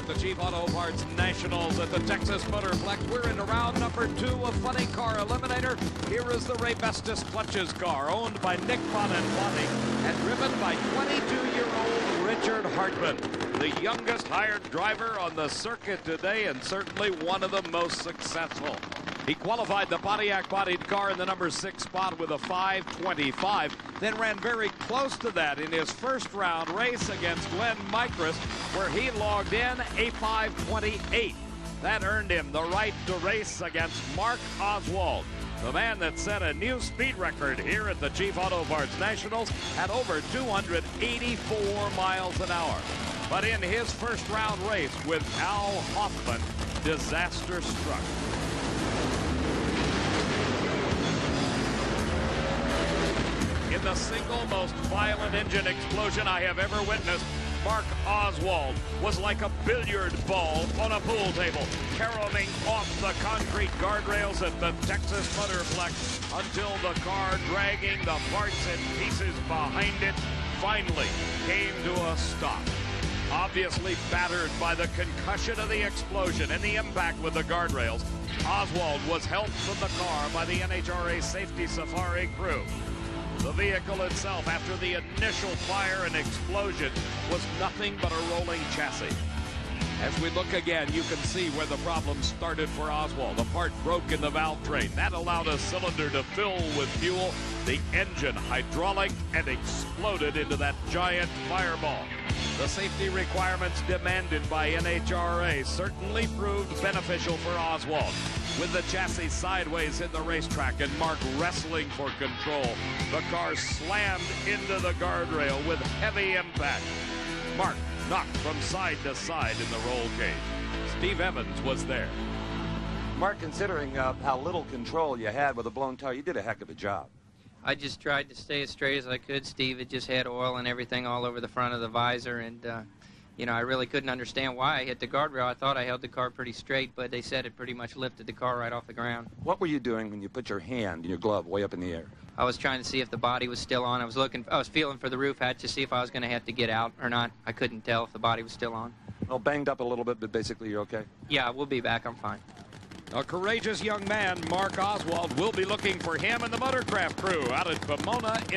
the Chief Auto Parts Nationals at the Texas Motorplex. We're into round number 2 of Funny Car Eliminator. Here is the Ray Bestis Clutches car, owned by Nick Bonanfatti and driven by 22-year-old Richard Hartman, the youngest hired driver on the circuit today and certainly one of the most successful. He qualified the Pontiac-bodied car in the number 6 spot with a 5:25, then ran very close to that in his first round race against Glenn Micris, where he logged in a 5:28. That earned him the right to race against Mark Oswald, the man that set a new speed record here at the Chief Auto Parts Nationals at over 284 miles an hour. But in his first round race with Al Hofmann, disaster struck. In the single most violent engine explosion I have ever witnessed, Mark Oswald was like a billiard ball on a pool table, caroling off the concrete guardrails at the Texas Motorplex until the car dragging the parts and pieces behind it finally came to a stop. Obviously battered by the concussion of the explosion and the impact with the guardrails, Oswald was helped from the car by the NHRA Safety Safari crew. The vehicle itself, after the initial fire and explosion, was nothing but a rolling chassis. As we look again, you can see where the problem started for Oswald. A part broke in the valve train. That allowed a cylinder to fill with fuel. The engine hydraulic and exploded into that giant fireball. The safety requirements demanded by NHRA certainly proved beneficial for Oswald. With the chassis sideways in the racetrack and Mark wrestling for control, the car slammed into the guardrail with heavy impact. Mark knocked from side to side in the roll cage. Steve Evans was there. Mark, considering how little control you had with a blown tire, you did a heck of a job. I just tried to stay as straight as I could. Steve had just had oil and everything all over the front of the visor, and you know, I really couldn't understand why I hit the guardrail. I thought I held the car pretty straight, but they said it pretty much lifted the car right off the ground. What were you doing when you put your hand in your glove way up in the air? I was trying to see if the body was still on. I was feeling for the roof hatch to see if I was going to have to get out or not. I couldn't tell if the body was still on. Well, banged up a little bit, but basically you're okay? Yeah, we'll be back. I'm fine. A courageous young man, Mark Oswald, will be looking for him and the Motorcraft crew out at Pomona.